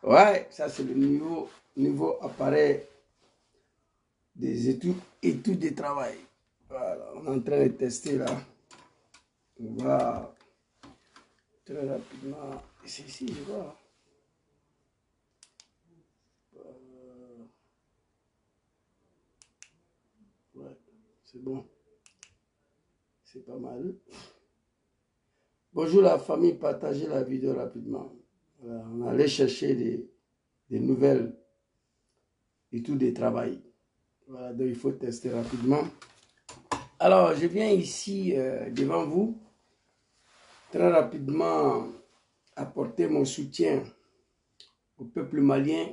Ouais, ça c'est le niveau appareil des études de travail. Voilà, on est en train de tester là. On va très rapidement. C'est ici, je vois. Ouais, c'est bon. C'est pas mal. Bonjour la famille, partagez la vidéo rapidement. Voilà, on allait chercher des nouvelles études de travail. Voilà, donc il faut tester rapidement. Alors, je viens ici devant vous, très rapidement, apporter mon soutien au peuple malien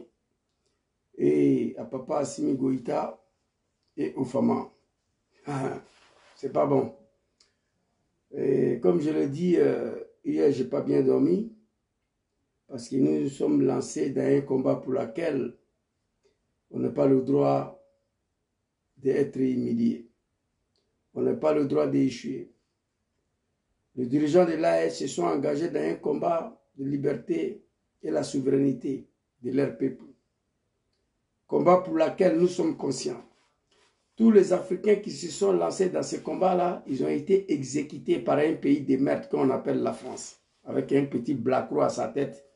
et à Papa Assimi Goïta et aux femmes. C'est pas bon. Et comme je l'ai dit, hier, je n'ai pas bien dormi parce que nous sommes lancés dans un combat pour lequel on n'a pas le droit d'être humilié. On n'a pas le droit d'échouer. Les dirigeants de l'AS se sont engagés dans un combat de liberté et la souveraineté de leur peuple. Combat pour lequel nous sommes conscients. Tous les Africains qui se sont lancés dans ce combat-là, ils ont été exécutés par un pays de merde qu'on appelle la France, avec un petit blacro à sa tête,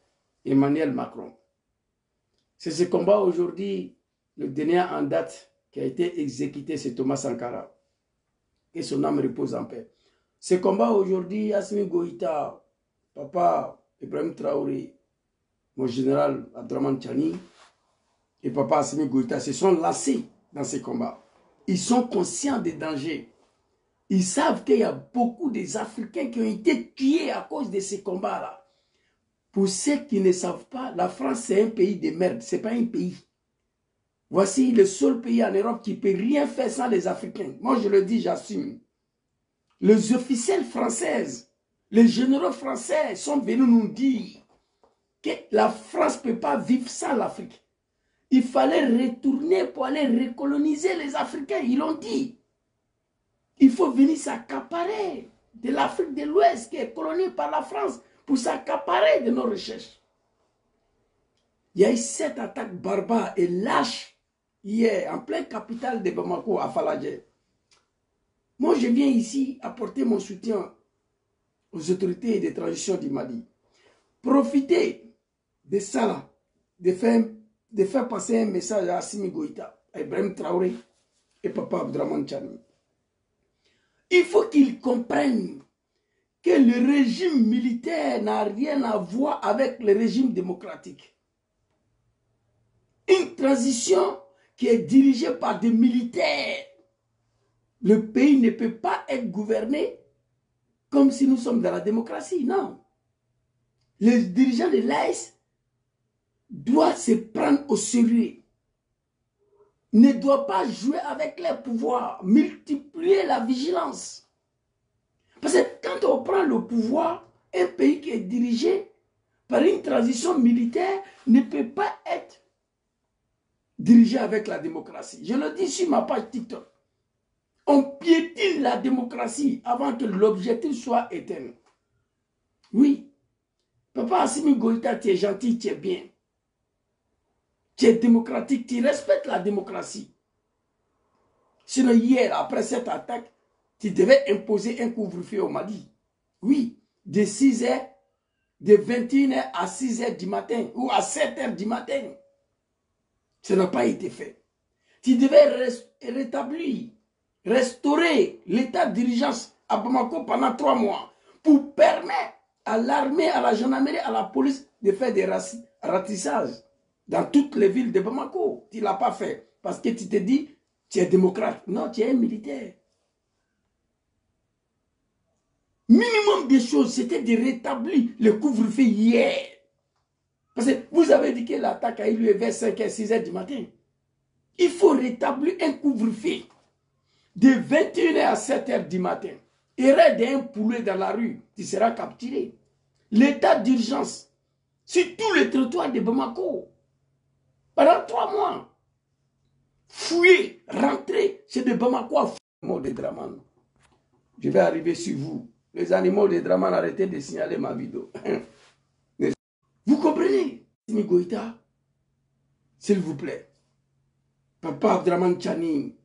Emmanuel Macron. C'est ce combat aujourd'hui, le dernier en date qui a été exécuté, c'est Thomas Sankara. Que son âme repose en paix. Ce combat aujourd'hui, Assimi Goïta, Papa Ibrahim Traoré, mon général Abdraman Tchani et Papa Assimi Goïta se sont lancés dans ce combat. Ils sont conscients des dangers. Ils savent qu'il y a beaucoup d'Africains qui ont été tués à cause de ces combats-là. Pour ceux qui ne savent pas, la France c'est un pays de merde, ce n'est pas un pays. Voici le seul pays en Europe qui ne peut rien faire sans les Africains. Moi je le dis, j'assume. Les officiels français, les généraux français sont venus nous dire que la France ne peut pas vivre sans l'Afrique. Il fallait retourner pour aller recoloniser les Africains. Ils l'ont dit. Il faut venir s'accaparer de l'Afrique de l'Ouest qui est colonisée par la France pour s'accaparer de nos recherches. Il y a eu cette attaque barbare et lâche hier en pleine capitale de Bamako à Faladje. Moi, je viens ici apporter mon soutien aux autorités de transition du Mali. Profitez de ça là, de faire passer un message à Assimi Goïta, à Ibrahim Traoré et Papa Abdraman Tchani. Il faut qu'ils comprennent que le régime militaire n'a rien à voir avec le régime démocratique. Une transition qui est dirigée par des militaires. Le pays ne peut pas être gouverné comme si nous sommes dans la démocratie, non. Les dirigeants de l'AS doivent se prendre au sérieux. Ne doivent pas jouer avec les pouvoirs, multiplier la vigilance. Parce que quand on prend le pouvoir, un pays qui est dirigé par une transition militaire ne peut pas être dirigé avec la démocratie. Je le dis sur ma page TikTok. On piétine la démocratie avant que l'objectif soit éteint. Oui. Papa Assimi Goïta, tu es gentil, tu es bien. Tu es démocratique, tu respectes la démocratie. Sinon, hier, après cette attaque, tu devais imposer un couvre-feu au Mali. Oui, de 6h, de 21h à 6h du matin ou à 7h du matin. Ça n'a pas été fait. Tu devais rétablir, restaurer l'état de dirigeance à Bamako pendant 3 mois pour permettre à l'armée, à la gendarmerie, à la police de faire des ratissages dans toutes les villes de Bamako. Tu ne l'as pas fait parce que tu te dis, tu es démocrate. Non, tu es un militaire. Minimum des choses, c'était de rétablir le couvre-feu hier. Parce que vous avez dit que l'attaque a eu lieu vers 5h, 6h du matin. Il faut rétablir un couvre-feu de 21h à 7h du matin. Erreur d'un poulet dans la rue, tu seras capturé. L'état d'urgence sur tout le territoire de Bamako. Pendant 3 mois. Fouiller, rentrer chez des Bamako à animaux de Draman. Je vais arriver sur vous. Les animaux de Draman, arrêtez de signaler ma vidéo. Vous comprenez? Assimi Goïta, s'il vous plaît. Papa Abdraman Chani,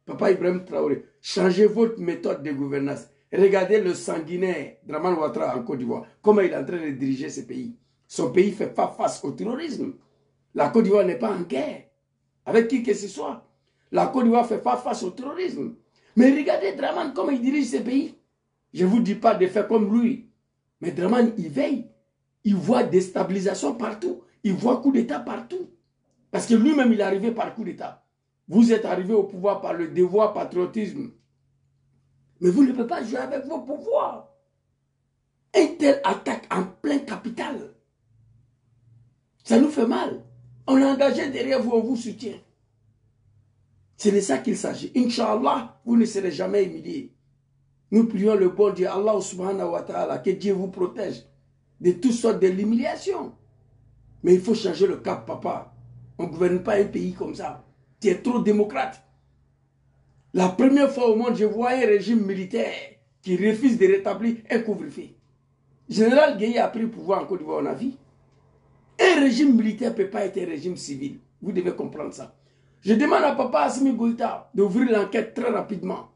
Papa Ibrahim Traoré, changez votre méthode de gouvernance. Regardez le sanguinaire Draman Ouattara en Côte d'Ivoire, comment il est en train de diriger ce pays. Son pays fait pas face au terrorisme. La Côte d'Ivoire n'est pas en guerre avec qui que ce soit. La Côte d'Ivoire fait pas face au terrorisme. Mais regardez Draman, comment il dirige ce pays. Je ne vous dis pas de faire comme lui. Mais Draman, il veille. Il voit déstabilisation partout. Il voit coup d'État partout. Parce que lui-même, il est arrivé par coup d'État. Vous êtes arrivé au pouvoir par le devoir patriotisme. Mais vous ne pouvez pas jouer avec vos pouvoirs. Une telle attaque en plein capital. Ça nous fait mal. On est engagé derrière vous, on vous soutient. C'est de ça qu'il s'agit. Inch'Allah, vous ne serez jamais humiliés. Nous prions le bon Dieu, Allah subhanahu wa ta'ala, que Dieu vous protège de toutes sortes de l'humiliation. Mais il faut changer le cap, papa. On ne gouverne pas un pays comme ça. Tu es trop démocrate. La première fois au monde, je vois un régime militaire qui refuse de rétablir un couvre-feu. Général Gueye a pris le pouvoir en Côte d'Ivoire, on a vu. Un régime militaire ne peut pas être un régime civil. Vous devez comprendre ça. Je demande à papa Assimi Goïta d'ouvrir l'enquête très rapidement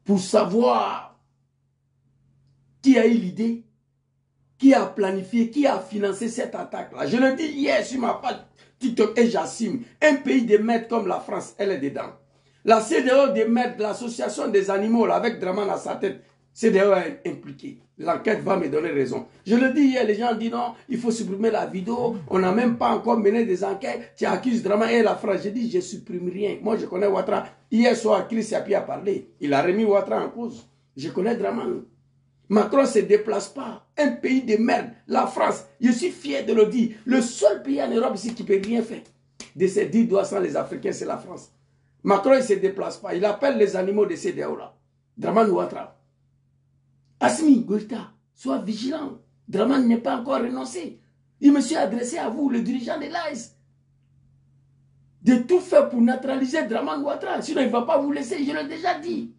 pour savoir qui a eu l'idée, qui a planifié, qui a financé cette attaque-là. Je le dis hier sur ma page TikTok et j'assume. Un pays de maîtres comme la France, elle est dedans. La CEDEAO des maîtres, l'association des animaux, là, avec Draman à sa tête, CEDEAO est impliquée. L'enquête va me donner raison. Je le dis hier, les gens disent non, il faut supprimer la vidéo. On n'a même pas encore mené des enquêtes. Tu accuses Draman et la France. Je dis, je ne supprime rien. Moi, je connais Ouattara. Hier soir, Chris Yapi a parlé. Il a remis Ouattara en cause. Je connais Draman. Macron ne se déplace pas. Un pays de merde, la France. Je suis fier de le dire. Le seul pays en Europe ici qui ne peut rien faire de ces 10 doigts sans les Africains, c'est la France. Macron, il ne se déplace pas. Il appelle les animaux de CEDEAO là. Draman Ouattara. Assimi Goïta, sois vigilant. Draman n'est pas encore renoncé. Il me suis adressé à vous, le dirigeant de l'AS. De tout faire pour neutraliser Draman Ouattara. Sinon, il ne va pas vous laisser, je l'ai déjà dit.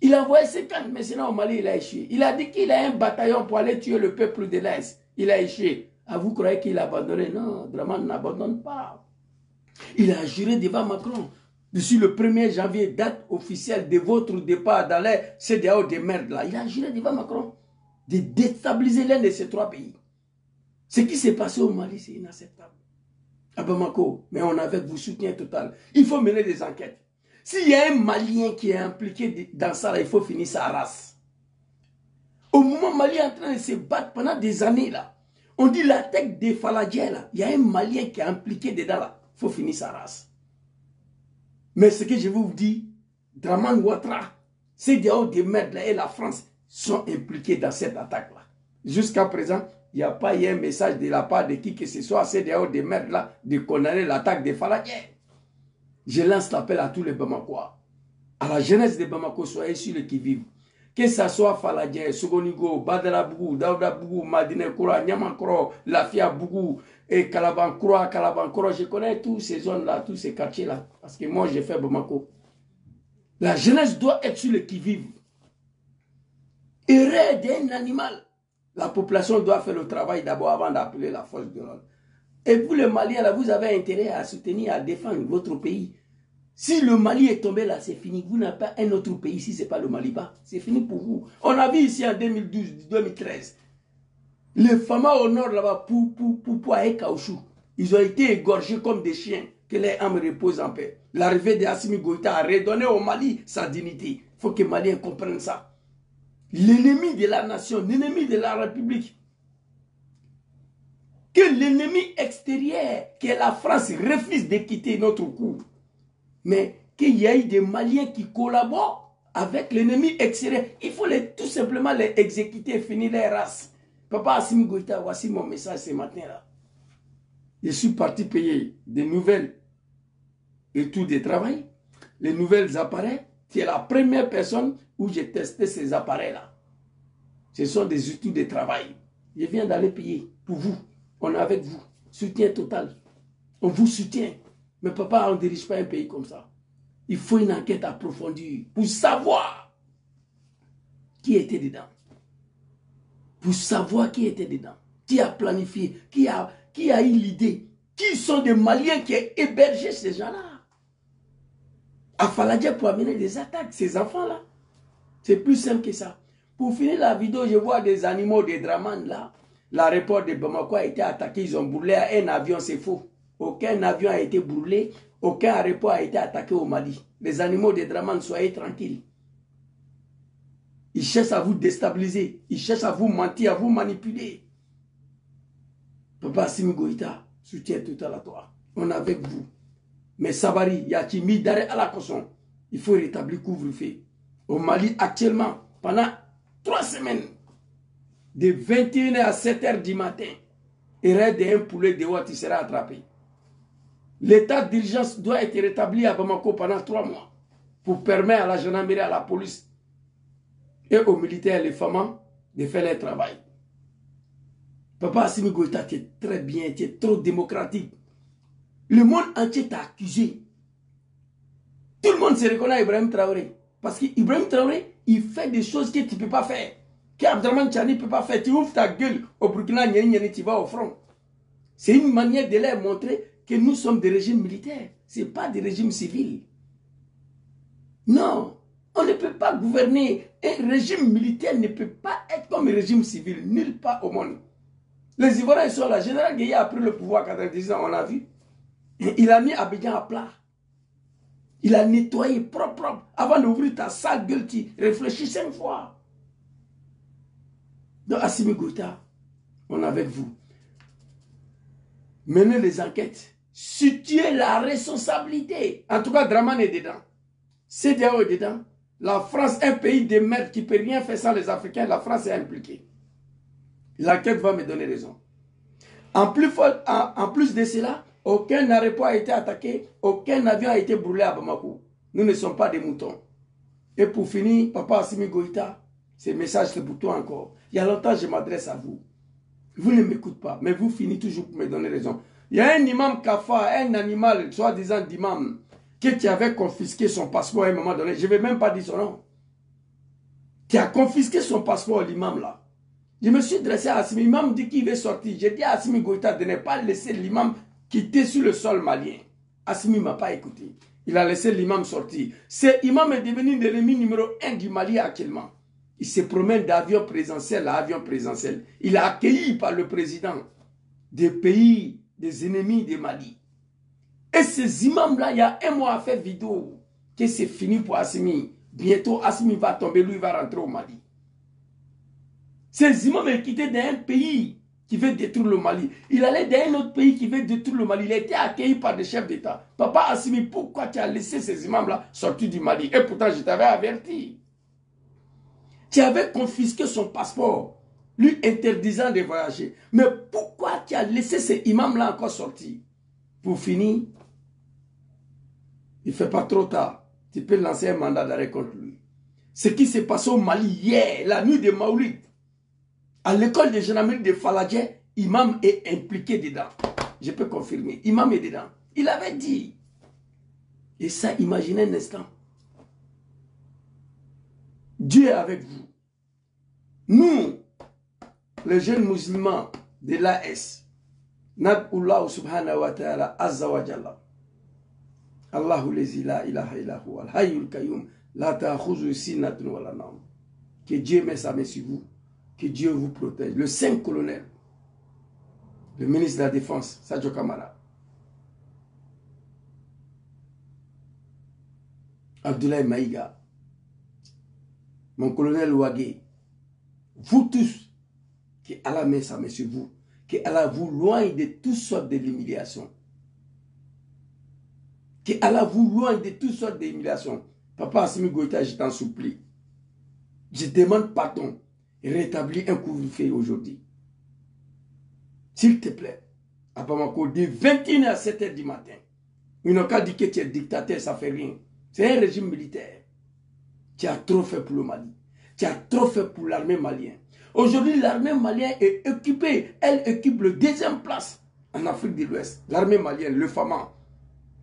Il a envoyé 50 mercenaires au Mali, il a échoué. Il a dit qu'il a un bataillon pour aller tuer le peuple de l'Est. Il a échoué. Ah, vous croyez qu'il a abandonné? Non, Draman n'abandonne pas. Il a juré devant Macron. D'ici le 1er janvier, date officielle de votre départ dans les CEDEAO de merde là. Il a juré devant Macron de déstabiliser l'un de ces 3 pays. Ce qui s'est passé au Mali, c'est inacceptable. À Bamako, mais on a avec vous soutien total. Il faut mener des enquêtes. S'il y a un Malien qui est impliqué dans ça, là, il faut finir sa race. Au moment où Mali est en train de se battre pendant des années, là, on dit la tête des Faladjiens, là, il y a un Malien qui est impliqué dedans, là, il faut finir sa race. Mais ce que je vous dis, Draman Ouattara, CEDEAO de merde, là, et la France sont impliqués dans cette attaque-là. Jusqu'à présent, il n'y a pas eu un message de la part de qui que ce soit, CEDEAO de merde, là, de condamner l'attaque des Faladjiens. Je lance l'appel à tous les Bamakois. À la jeunesse de Bamako, soyez sur le qui-vive. Que ce soit Faladjien, Sogonigo, Badala Bougou, Daouda Bougou, Madine Koura, Nyamankoro, Lafia Bougou, et Kalabankroa, Kalabankoro. Je connais tous ces zones-là, tous ces quartiers-là. Parce que moi, j'ai fait Bamako. La jeunesse doit être sur le qui-vive. Errer d'un animal. La population doit faire le travail d'abord avant d'appeler la force de l'ordre. Et vous, les Maliens, là, vous avez intérêt à soutenir, à défendre votre pays. Si le Mali est tombé là, c'est fini. Vous n'avez pas un autre pays si ce n'est pas le Mali-Bas. C'est fini pour vous. On a vu ici en 2012-2013, les femmes au nord là-bas, pour et caoutchouc, ils ont été égorgés comme des chiens. Que les âmes reposent en paix. L'arrivée d'Assimi Goïta a redonné au Mali sa dignité. Il faut que les Maliens comprennent ça. L'ennemi de la nation, l'ennemi de la République, que l'ennemi extérieur, que la France refuse de quitter notre cour. Mais qu'il y ait des Maliens qui collaborent avec l'ennemi extérieur, il faut tout simplement les exécuter et finir les races. Papa Assimi Goïta, voici mon message ce matin-là. Je suis parti payer des nouvelles études de travail, les nouvelles appareils. C'est la première personne où j'ai testé ces appareils-là. Ce sont des études de travail. Je viens d'aller payer pour vous. On est avec vous. Soutien total. On vous soutient. Mais papa, on ne dirige pas un pays comme ça. Il faut une enquête approfondie pour savoir qui était dedans. Pour savoir qui était dedans. Qui a planifié? Qui a eu l'idée? Qui sont des Maliens qui ont hébergé ces gens-là? À Faladja pour amener des attaques, ces enfants-là. C'est plus simple que ça. Pour finir la vidéo, je vois des animaux, des Draman là. L'aéroport de Bamako a été attaqué, ils ont brûlé un avion, c'est faux. Aucun avion a été brûlé, aucun aéroport a été attaqué au Mali. Les animaux des Draman, soyez tranquilles. Ils cherchent à vous déstabiliser, ils cherchent à vous mentir, à vous manipuler. Papa Assimi Goïta, soutien total à toi. On est avec vous. Mais Sabari, il y a qui mis d'arrêt à la caution. Il faut rétablir couvre-feu. Au Mali, actuellement, pendant 3 semaines, de 21h à 7h du matin, il reste un poulet de what il sera attrapé. L'état d'urgence doit être rétabli à Bamako pendant 3 mois pour permettre à la gendarmerie, à la police et aux militaires, les femmes, de faire leur travail. Papa Assimi Goïta, tu es très bien, tu es trop démocratique. Le monde entier t'a accusé. Tout le monde se reconnaît à Ibrahim Traoré. Parce qu'Ibrahim Traoré, il fait des choses que tu ne peux pas faire. Qu'Abdraman Tchani ne peut pas faire. Tu ouvres ta gueule au Burkina, tu vas au front. C'est une manière de leur montrer que nous sommes des régimes militaires. Ce n'est pas des régimes civils. Non, on ne peut pas gouverner. Un régime militaire ne peut pas être comme un régime civil. Nulle part au monde. Les Ivoiriens sont là. Général Guéya a pris le pouvoir à 90 ans, on a vu. Il a mis Abidjan à plat. Il a nettoyé propre. Avant d'ouvrir ta sale gueule, tu réfléchis 5 fois. Donc Assimi Goïta, on est avec vous. Menez les enquêtes. Situez la responsabilité. En tout cas, Draman est dedans. CEDEAO est dedans. La France, un pays de merde qui ne peut rien faire sans les Africains, la France est impliquée. L'enquête va me donner raison. En plus de cela, aucun aéroport a été attaqué, aucun avion a été brûlé à Bamako. Nous ne sommes pas des moutons. Et pour finir, Papa Assimi Goïta, ce message c'est pour toi encore. Il y a longtemps, je m'adresse à vous. Vous ne m'écoutez pas, mais vous finissez toujours pour me donner raison. Il y a un imam Kafa, un animal, soi-disant d'imam, qui avait confisqué son passeport à un moment donné. Je ne vais même pas dire son nom. Qui a confisqué son passeport, l'imam là. Je me suis dressé à Assimi. L'imam dit qu'il veut sortir. J'ai dit à Assimi Goïta de ne pas laisser l'imam quitter sur le sol malien. Assimi ne m'a pas écouté. Il a laissé l'imam sortir. Ce imam est devenu l'ennemi numéro 1 du Mali actuellement. Il se promène d'avion présidentiel à avion présidentiel. Il est accueilli par le président des pays, des ennemis du Mali. Et ces imams-là, il y a un mois à faire vidéo que c'est fini pour Assimi. Bientôt, Assimi va tomber, lui va rentrer au Mali. Ces imams ont quitté d'un pays qui veut détruire le Mali. Il allait dans un autre pays qui veut détruire le Mali. Il a été accueilli par des chefs d'État. Papa Assimi, pourquoi tu as laissé ces imams-là sortir du Mali? Et pourtant, je t'avais averti. Tu avais confisqué son passeport, lui interdisant de voyager. Mais pourquoi tu as laissé ces imams-là encore sortir? Pour finir, il ne fait pas trop tard. Tu peux lancer un mandat d'arrêt contre lui. Ce qui s'est passé au Mali hier, la nuit de Maoulik, à l'école de gendarmerie de Faladja, Imam est impliqué dedans. Je peux confirmer. Imam est dedans. Il avait dit. Et ça, imaginez un instant. Dieu est avec vous. Nous, les jeunes musulmans de l'AS, Nad'Ullah subhanahu wa ta'ala azza wa jalla. Allahu lezi la ilaha illahu al-hayyul qayyum la ta'khuzu sinatun wa la nawm. Que Dieu mette sa main sur vous. Que Dieu vous protège. Le 5 colonel, le ministre de la Défense, Sadio Kamara, Abdoulaye Maïga, mon colonel Ouagé, vous tous, que Allah mette sa main sur vous, que Allah vous loigne de toutes sortes de l'humiliation. Que Allah vous loigne de toutes sortes d'humiliations. Papa Assimi Goïta, je t'en supplie. Je demande pardon. Rétablis un couvre-feu aujourd'hui. S'il te plaît, à Bamako, de 21h à 7h du matin, ils n'ont qu'à dire que tu es dictateur, ça ne fait rien. C'est un régime militaire. Tu as trop fait pour le Mali. Tu as trop fait pour l'armée malienne. Aujourd'hui, l'armée malienne est occupée. Elle occupe le 2e place en Afrique de l'Ouest. L'armée malienne, le FAMA.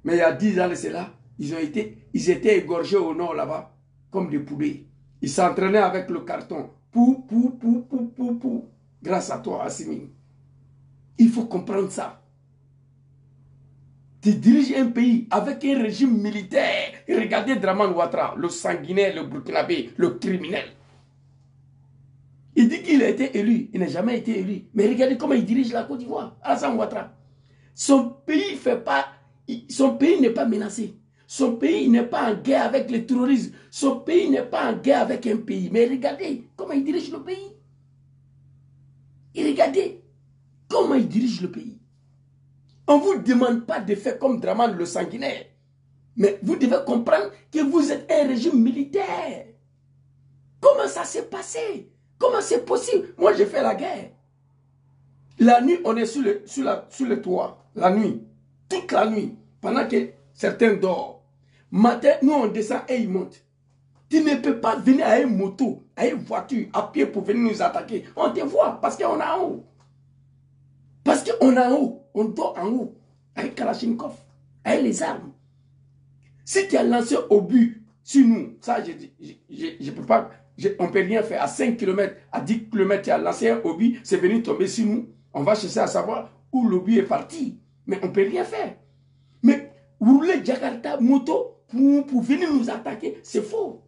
Mais il y a 10 ans de cela, ils étaient égorgés au nord là-bas, comme des poulets. Ils s'entraînaient avec le carton. Grâce à toi, Assimi. Il faut comprendre ça. Tu diriges un pays avec un régime militaire. Et regardez Draman Ouattara, le sanguinaire, le burkinabé, le criminel. Il dit qu'il a été élu. Il n'a jamais été élu. Mais regardez comment il dirige la Côte d'Ivoire. Alassane Ouattara. Son pays n'est pas menacé. Son pays n'est pas en guerre avec le terrorisme. Son pays n'est pas en guerre avec un pays. Mais regardez comment il dirige le pays. Et regardez comment il dirige le pays. On ne vous demande pas de faire comme Draman le sanguinaire. Mais vous devez comprendre que vous êtes un régime militaire. Comment ça s'est passé? Comment c'est possible? Moi, j'ai fait la guerre. La nuit, on est sur le toit. La nuit. Toute la nuit. Pendant que certains dorment. Matin, nous, on descend et ils montent. Tu ne peux pas venir à une moto, à une voiture, à pied pour venir nous attaquer. On te voit parce qu'on est en haut. Parce qu'on est en haut. On dort en haut. Avec Kalachnikov. Avec les armes. Si tu as lancé au but sur nous, ça, je peux pas, on ne peut rien faire. À 5 km, à 10 km, tu as lancé un obus, c'est venu tomber sur nous. On va chercher à savoir où l'obus est parti. Mais on ne peut rien faire. Mais rouler Jakarta, moto, pour venir nous attaquer, c'est faux.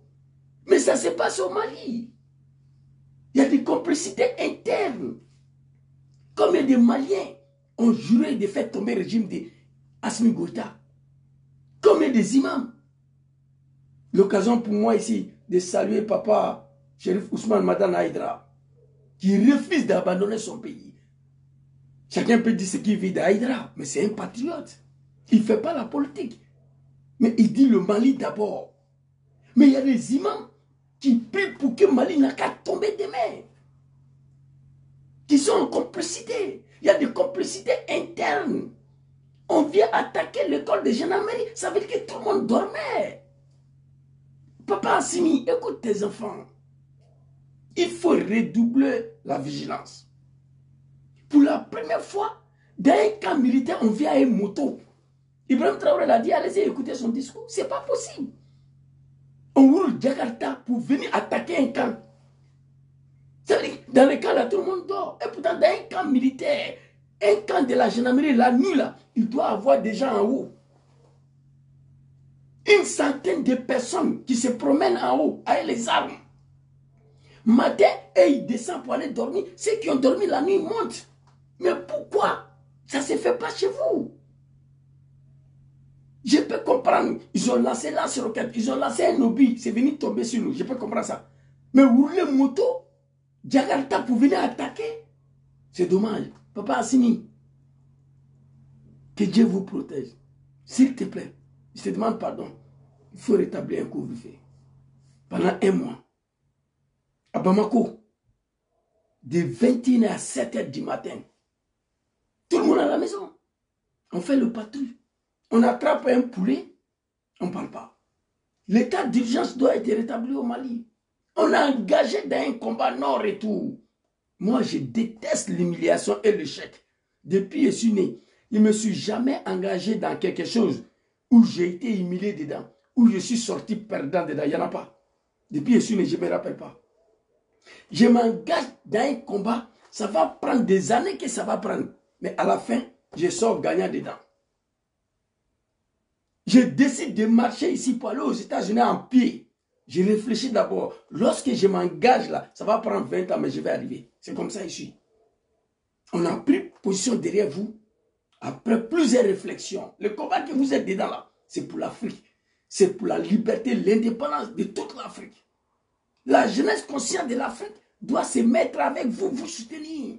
Mais ça se passe au Mali. Il y a des complicités internes. Combien de Maliens ont juré de faire tomber le régime d'Assimi Goïta? Combien des imams? L'occasion pour moi ici de saluer papa Chérif Ousmane Madan Haïdra, qui refuse d'abandonner son pays. Chacun peut dire ce qu'il vit d'Haïdra, mais c'est un patriote. Il ne fait pas la politique. Mais il dit le Mali d'abord. Mais il y a des imams qui prient pour que Mali n'a qu'à tomber demain. Qui sont en complicité. Il y a des complicités internes. On vient attaquer l'école de gendarmerie. Ça veut dire que tout le monde dormait. Papa Assimi, écoute tes enfants. Il faut redoubler la vigilance. Pour la première fois, dans un camp militaire, on vient à une moto. Ibrahim Traoré l'a dit, allez-y écouter son discours. C'est pas possible. On roule Jakarta pour venir attaquer un camp. Ça veut dire que dans les camps là, tout le monde dort. Et pourtant, dans un camp militaire, un camp de la gendarmerie, la nuit là, il doit avoir des gens en haut. Une centaine de personnes qui se promènent en haut avec les armes. Matin, et ils descendent pour aller dormir. Ceux qui ont dormi la nuit montent. Mais pourquoi ça ne se fait pas chez vous? Je peux comprendre. Ils ont lancé lance-roquette. Ils ont lancé un obus. C'est venu tomber sur nous. Je peux comprendre ça. Mais rouler moto, Jakarta pour venir attaquer, c'est dommage. Papa Assimi, que Dieu vous protège. S'il te plaît, je te demande pardon. Il faut rétablir un couvre-feu. Pendant un mois. À Bamako, de 21h à 7h du matin, tout le monde à la maison. On fait le patrouille. On attrape un poulet, on ne parle pas. L'état d'urgence doit être rétabli au Mali. On a engagé dans un combat nord-retour. Moi, je déteste l'humiliation et l'échec. Depuis que je suis né, je ne me suis jamais engagé dans quelque chose où j'ai été humilié dedans, où je suis sorti perdant dedans. Il n'y en a pas. Depuis que je suis né, je ne me rappelle pas. Je m'engage dans un combat, ça va prendre des années que ça va prendre. Mais à la fin, je sors gagnant dedans. Je décide de marcher ici pour aller aux États-Unis en pied. Je réfléchis d'abord. Lorsque je m'engage là, ça va prendre 20 ans, mais je vais arriver. C'est comme ça ici. On a pris position derrière vous. Après plusieurs réflexions, le combat que vous êtes dedans là, c'est pour l'Afrique. C'est pour la liberté, l'indépendance de toute l'Afrique. La jeunesse consciente de l'Afrique doit se mettre avec vous, vous soutenir.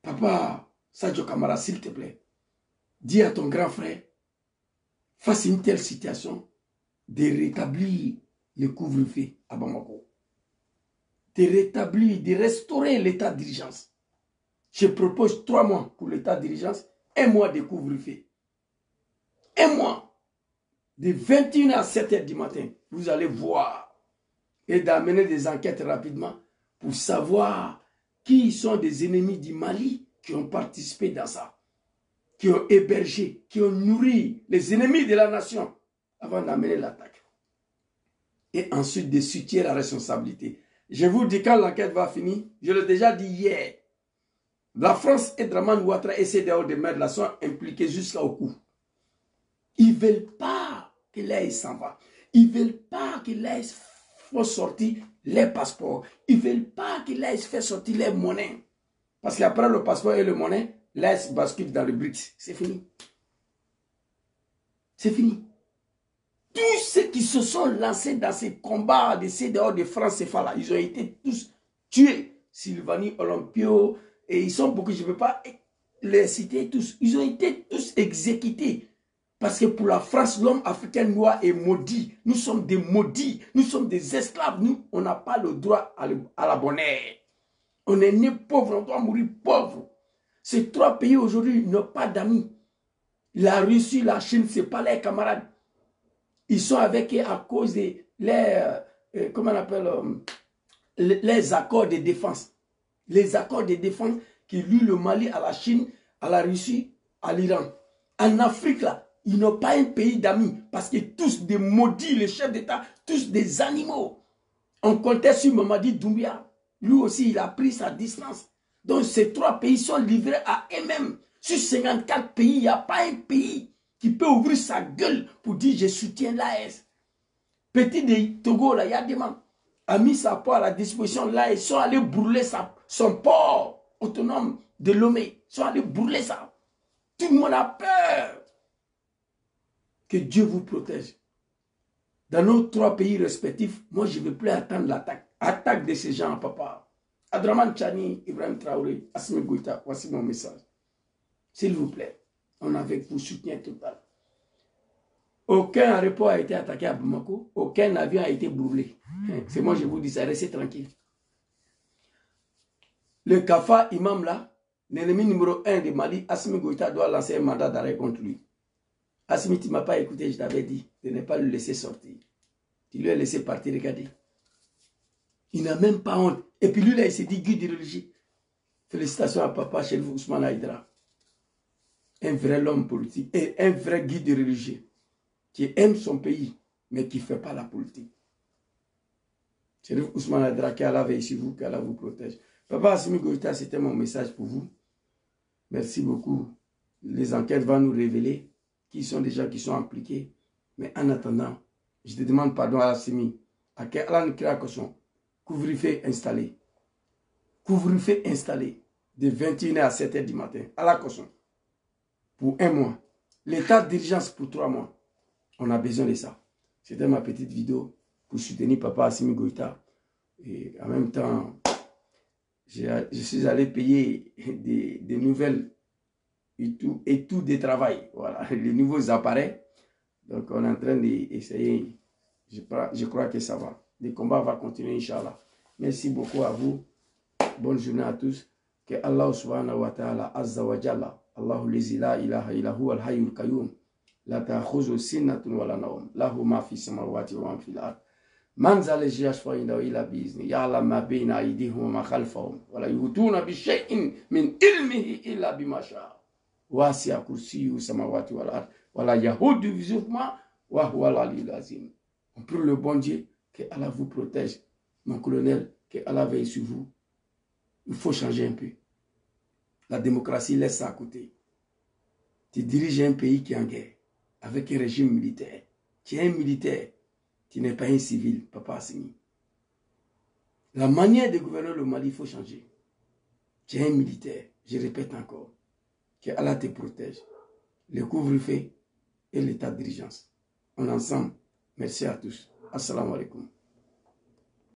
Papa Sadio Kamara, s'il te plaît, dis à ton grand frère, face à une telle situation, de rétablir le couvre-feu à Bamako. De rétablir, de restaurer l'état d'urgence. Je propose 3 mois pour l'état d'urgence, 1 mois de couvre-feu. 1 mois. De 21h à 7h du matin, vous allez voir. Et d'amener des enquêtes rapidement pour savoir qui sont des ennemis du Mali qui ont participé dans ça. Qui ont hébergé, qui ont nourri les ennemis de la nation avant d'amener l'attaque. Et ensuite de situer la responsabilité. Je vous dis quand l'enquête va finir, je l'ai déjà dit hier, La France et Draman Ouattara et CEDEAO de mer là sont impliqués jusqu'au cou. Ils ne veulent pas que l'AES s'en va. Ils ne veulent pas que l'AES fasse sortir les passeports. Ils ne veulent pas que l'AES fasse sortir les monnaies. Parce qu'après le passeport et le monnaie, l'AES bascule dans le BRICS. C'est fini. C'est fini. Tous ceux qui se sont lancés dans ces combats de CEDEAO de France CFA là, ils ont été tous tués. Sylvanie Olympio, et ils sont beaucoup, je ne peux pas les citer tous. Ils ont été tous exécutés. Parce que pour la France, l'homme africain noir est maudit. Nous sommes des maudits. Nous sommes des esclaves. Nous, on n'a pas le droit à la bonne ère. On est né pauvre, on doit mourir pauvre. Ces trois pays aujourd'hui n'ont pas d'amis. La Russie, la Chine, ce n'est pas leurs camarades. Ils sont avec eux à cause de comment on appelle, les accords de défense. Les accords de défense qui lient le Mali à la Chine, à la Russie, à l'Iran. En Afrique, là, ils n'ont pas un pays d'amis parce que tous des maudits, les chefs d'État, tous des animaux. On comptait sur Mamadi Doumbia. Lui aussi, il a pris sa distance. Donc, ces trois pays sont livrés à eux-mêmes. Sur 54 pays, il n'y a pas un pays qui peut ouvrir sa gueule pour dire « je soutiens l'AES ». Petit de Togo, là, il y a des gens a mis sa port à la disposition. Là, ils sont allés brûler son port autonome de Lomé. Ils sont allés brûler ça. Tout le monde a peur. Que Dieu vous protège. Dans nos trois pays respectifs, moi, je ne veux plus attendre l'attaque. Attaque de ces gens, papa. Adraman Chani, Ibrahim Traoré, Assimi Goïta, voici mon message. S'il vous plaît, on a avec vous soutien total. Aucun aéroport a été attaqué à Bamako, aucun avion a été brûlé. C'est moi, je vous dis ça, restez tranquille. Le Kafa imam là, l'ennemi numéro 1 de Mali, Assimi Goïta doit lancer un mandat d'arrêt contre lui. Assimi, tu ne m'as pas écouté, je t'avais dit de ne pas le laisser sortir. Tu lui as laissé partir, regardez. Il n'a même pas honte. Et puis lui, là, il s'est dit guide religieux. Félicitations à papa Chérif Ousmane Aïdara. Un vrai homme politique et un vrai guide religieux qui aime son pays, mais qui ne fait pas la politique. Chérif Ousmane Aïdara, qu'Allah veille sur vous, qu'Allah vous protège. Papa Assimi Goïta, c'était mon message pour vous. Merci beaucoup. Les enquêtes vont nous révéler qui sont des gens qui sont impliqués. Mais en attendant, je te demande pardon à Assimi. À quel couvre-feu installé. Couvre-feu installé de 21h à 7h du matin. À la caution. Pour 1 mois. L'état d'urgence pour 3 mois. On a besoin de ça. C'était ma petite vidéo pour soutenir papa Assimi Goïta. Et en même temps, je suis allé payer des nouvelles et tout de travail. Voilà, les nouveaux appareils. Donc, on est en train d'essayer. Je crois que ça va. Le combat va continuer, Inch'Allah. Merci beaucoup à vous. Bonne journée à tous. Que Allah subhanahu wa ta'ala azza wa jalla. Allahu lizi la ilaha illahu al-hayyul qayyum. La ta'khuzu sinnatun wa la nawm. Lahu ma fi samawati wa ma fil ard. Man zal yashfa indahu illa bi izni. Ya'lam ma bayna aydihim wa ma khalfahum. Wa la yuhituna bi shay'in min ilmihi illa bima sha'a. Wasi'a kursiyyu samawati wal ard. Wa la yahudu hifzuhuma wa huwa al-aliyyul azim. On prie le bon Dieu que Allah vous protège. Mon colonel, que Allah veille sur vous. Il faut changer un peu. La démocratie laisse ça à côté. Tu diriges un pays qui est en guerre, avec un régime militaire. Tu es un militaire, tu n'es pas un civil, papa Assimi. La manière de gouverner le Mali, il faut changer. Tu es un militaire, je répète encore, que Allah te protège. Le couvre-feu et l'état d'urgence. On est ensemble. Merci à tous. Assalamu alaikum.